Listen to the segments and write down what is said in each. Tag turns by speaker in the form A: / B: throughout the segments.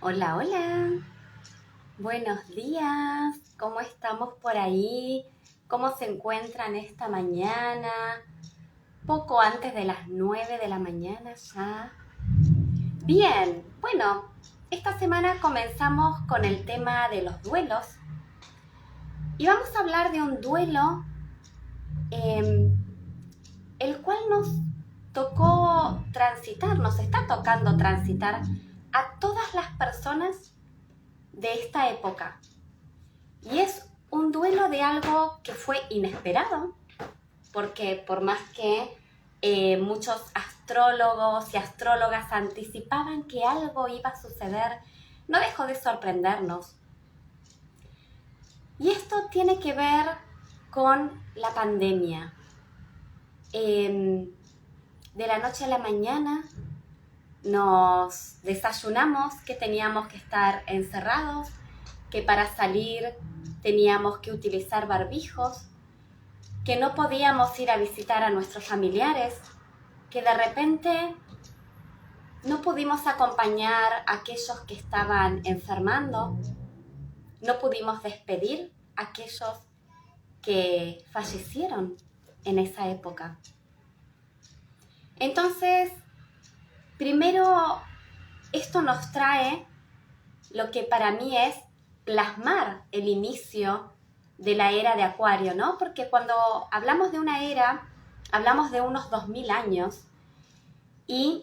A: Hola, hola. Buenos días. ¿Cómo estamos por ahí? ¿Cómo se encuentran esta mañana? Poco antes de las 9 de la mañana ya. Bien, bueno, esta semana comenzamos con el tema de los duelos y vamos a hablar de un duelo el cual nos tocó transitar, nos está tocando transitar a todas las personas de esta época. Y es un duelo de algo que fue inesperado, porque por más que muchos astrólogos y astrólogas anticipaban que algo iba a suceder, no dejó de sorprendernos. Y esto tiene que ver con la pandemia. De la noche a la mañana nos desayunamos que teníamos que estar encerrados, que para salir teníamos que utilizar barbijos, que no podíamos ir a visitar a nuestros familiares, que de repente no pudimos acompañar a aquellos que estaban enfermando, no pudimos despedir a aquellos que fallecieron en esa época. Entonces, primero, esto nos trae lo que para mí es plasmar el inicio de la era de Acuario, ¿no? Porque cuando hablamos de una era, hablamos de unos 2000 años y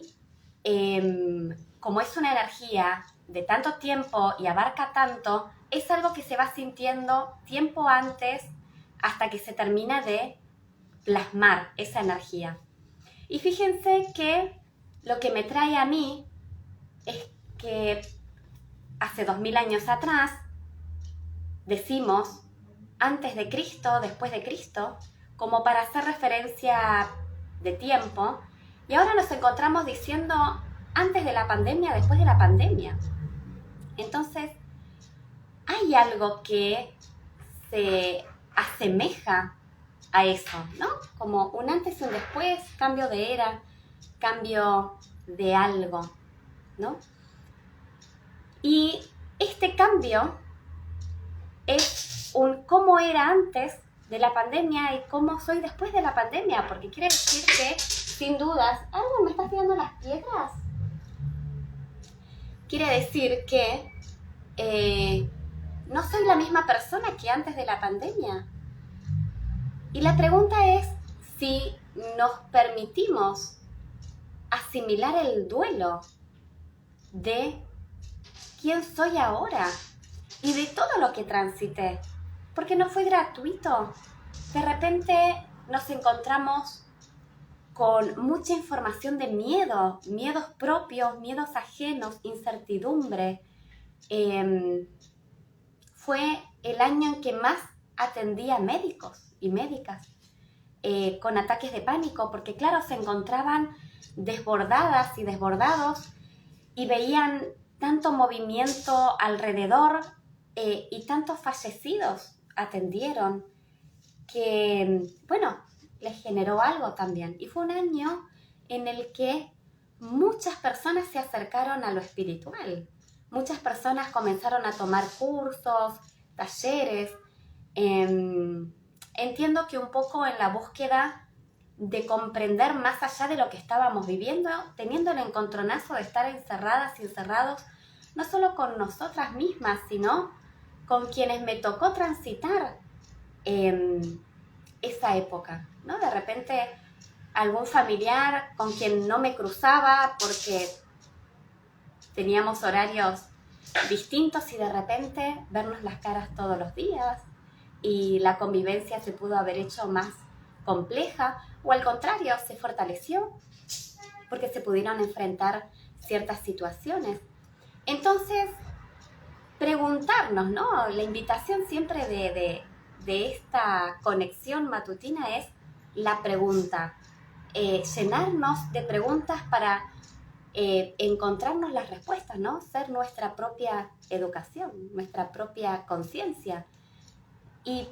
A: como es una energía de tanto tiempo y abarca tanto, es algo que se va sintiendo tiempo antes hasta que se termina de plasmar esa energía. Y fíjense que lo que me trae a mí es que hace 2000 años atrás decimos antes de Cristo, después de Cristo, como para hacer referencia de tiempo, y ahora nos encontramos diciendo antes de la pandemia, después de la pandemia. Entonces, hay algo que se asemeja a eso, ¿no? Como un antes y un después, cambio de era, cambio de algo, ¿no? Y este cambio es un cómo era antes de la pandemia y cómo soy después de la pandemia, porque quiere decir que, sin dudas, ¿algo me está tirando las piedras? Quiere decir que no soy la misma persona que antes de la pandemia. Y la pregunta es si nos permitimos asimilar el duelo de quién soy ahora y de todo lo que transité, porque no fue gratuito. De repente nos encontramos con mucha información de miedo, miedos propios, miedos ajenos, incertidumbre. Fue el año en que más atendí a médicos y médicas con ataques de pánico, porque claro, se encontraban desbordadas y desbordados y veían tanto movimiento alrededor y tantos fallecidos atendieron que, bueno, les generó algo también. Y fue un año en el que muchas personas se acercaron a lo espiritual. Muchas personas comenzaron a tomar cursos, talleres. Entiendo que un poco en la búsqueda de comprender más allá de lo que estábamos viviendo, teniendo el encontronazo de estar encerradas y encerrados, no solo con nosotras mismas, sino con quienes me tocó transitar esa época, ¿no? De repente algún familiar con quien no me cruzaba porque teníamos horarios distintos y de repente vernos las caras todos los días y la convivencia se pudo haber hecho más compleja o al contrario, se fortaleció porque se pudieron enfrentar ciertas situaciones. Entonces, preguntarnos, ¿no? La invitación siempre de esta conexión matutina es la pregunta. Llenarnos de preguntas para encontrarnos las respuestas, ¿no? Ser nuestra propia educación, nuestra propia conciencia. Y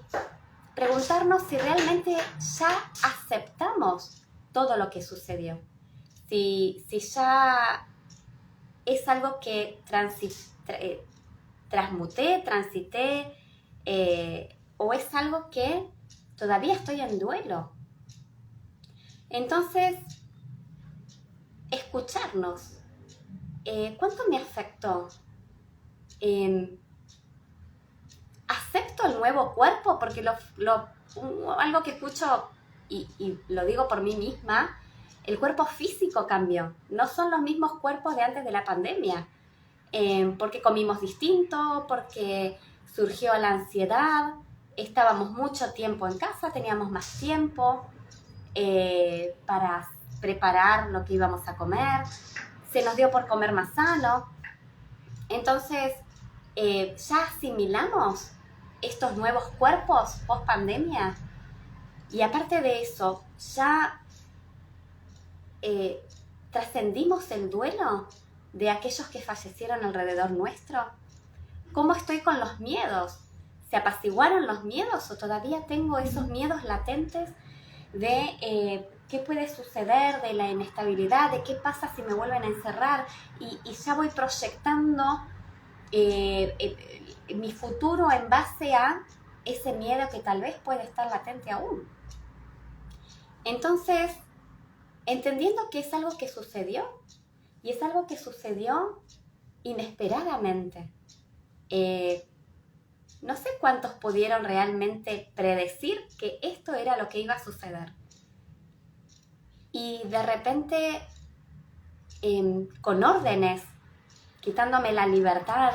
A: preguntarnos si realmente ya aceptamos todo lo que sucedió. Si ya es algo que transmuté, transité, o es algo que todavía estoy en duelo. Entonces, escucharnos. ¿Cuánto me afectó? ¿Acepto el nuevo cuerpo? Porque algo que escucho, y lo digo por mí misma, el cuerpo físico cambió. No son los mismos cuerpos de antes de la pandemia. Porque comimos distinto, porque surgió la ansiedad, estábamos mucho tiempo en casa, teníamos más tiempo para preparar lo que íbamos a comer, se nos dio por comer más sano. Entonces, ya asimilamos estos nuevos cuerpos post pandemia, y aparte de eso, ya trascendimos el duelo de aquellos que fallecieron alrededor nuestro. ¿Cómo estoy con los miedos? ¿Se apaciguaron los miedos o todavía tengo esos miedos latentes de qué puede suceder, de la inestabilidad, de qué pasa si me vuelven a encerrar, y ya voy proyectando mi futuro en base a ese miedo que tal vez puede estar latente aún? Entonces, entendiendo que es algo que sucedió, y es algo que sucedió inesperadamente. No sé cuántos pudieron realmente predecir que esto era lo que iba a suceder. Y de repente, con órdenes, quitándome la libertad,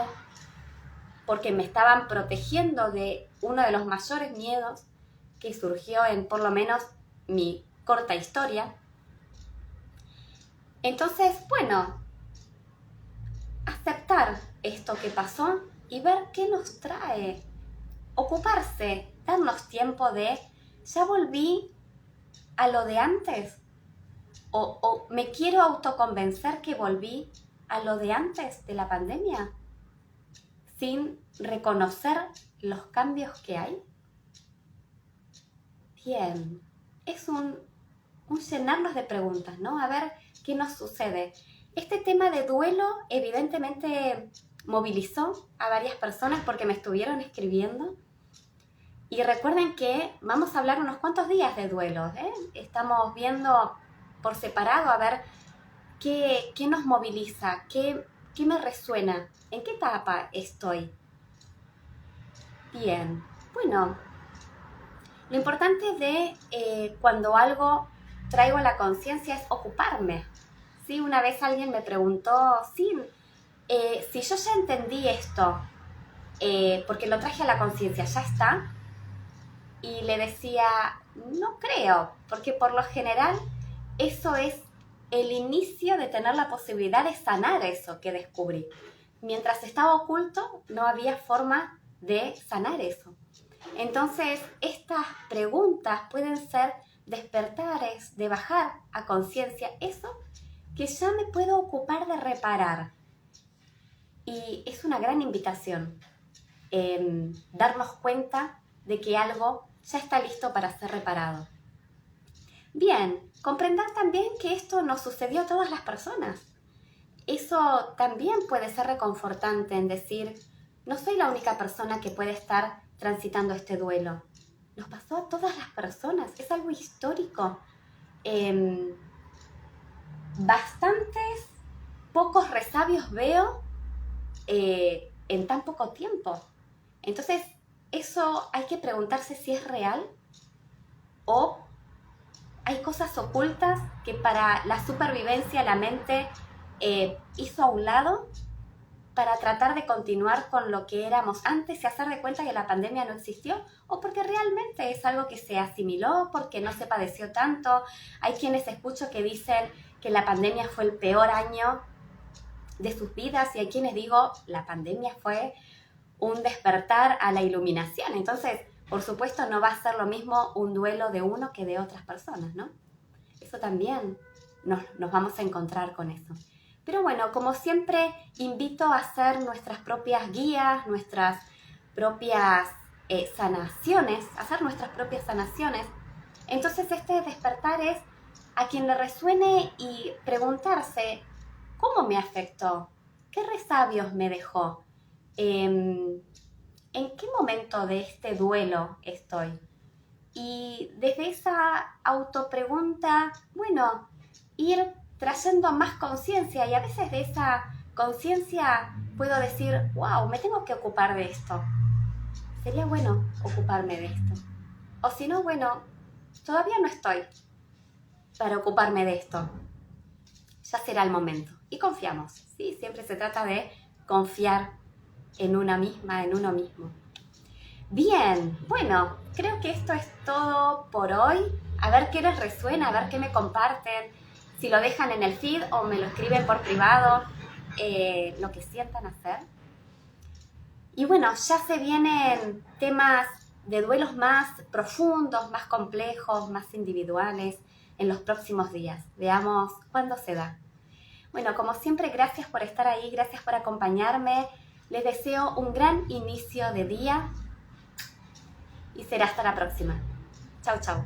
A: porque me estaban protegiendo de uno de los mayores miedos que surgió en por lo menos mi corta historia. Entonces, bueno, aceptar esto que pasó y ver qué nos trae. Ocuparse, darnos tiempo de, ¿ya volví a lo de antes? ¿O me quiero autoconvencer que volví a lo de antes de la pandemia? Sin reconocer los cambios que hay. Bien, es un llenarnos de preguntas, ¿no? A ver qué nos sucede. Este tema de duelo evidentemente movilizó a varias personas porque me estuvieron escribiendo. Y recuerden que vamos a hablar unos cuantos días de duelo, ¿eh? Estamos viendo por separado a ver qué nos moviliza, qué me resuena, en qué etapa estoy. Bien, bueno, lo importante de cuando algo traigo a la conciencia es ocuparme. ¿Sí? Una vez alguien me preguntó, sí, si yo ya entendí esto, porque lo traje a la conciencia, ¿ya está? Y le decía, no creo, porque por lo general eso es el inicio de tener la posibilidad de sanar eso que descubrí. Mientras estaba oculto, no había forma de sanar eso. Entonces, estas preguntas pueden ser despertares, de bajar a conciencia eso que ya me puedo ocupar de reparar. Y es una gran invitación darnos cuenta de que algo ya está listo para ser reparado. Bien, comprender también que esto nos sucedió a todas las personas. Eso también puede ser reconfortante en decir, no soy la única persona que puede estar transitando este duelo. Nos pasó a todas las personas, es algo histórico. Bastantes pocos resabios veo en tan poco tiempo. Entonces, eso hay que preguntarse si es real o hay cosas ocultas que para la supervivencia la mente hizo a un lado para tratar de continuar con lo que éramos antes y hacer de cuenta que la pandemia no existió, o porque realmente es algo que se asimiló, porque no se padeció tanto. Hay quienes escucho que dicen que la pandemia fue el peor año de sus vidas, y hay quienes digo, la pandemia fue un despertar a la iluminación. Entonces, por supuesto, no va a ser lo mismo un duelo de uno que de otras personas, ¿no? Eso también nos vamos a encontrar con eso. Pero bueno, como siempre, invito a hacer nuestras propias guías, nuestras propias sanaciones, hacer nuestras propias sanaciones. Entonces, este despertar es a quien le resuene y preguntarse, ¿cómo me afectó? ¿Qué resabios me dejó? ¿En qué momento de este duelo estoy? Y desde esa autopregunta, bueno, ir trayendo más conciencia, y a veces de esa conciencia puedo decir, wow, me tengo que ocupar de esto. Sería bueno ocuparme de esto. O si no, bueno, todavía no estoy para ocuparme de esto. Ya será el momento. Y confiamos, ¿sí? Siempre se trata de confiar en una misma, en uno mismo. Bien, bueno, creo que esto es todo por hoy. A ver qué les resuena, a ver qué me comparten. Si lo dejan en el feed o me lo escriben por privado, lo que sientan hacer. Y bueno, ya se vienen temas de duelos más profundos, más complejos, más individuales en los próximos días. Veamos cuándo se da. Bueno, como siempre, gracias por estar ahí, gracias por acompañarme. Les deseo un gran inicio de día y será hasta la próxima. Chau, chau.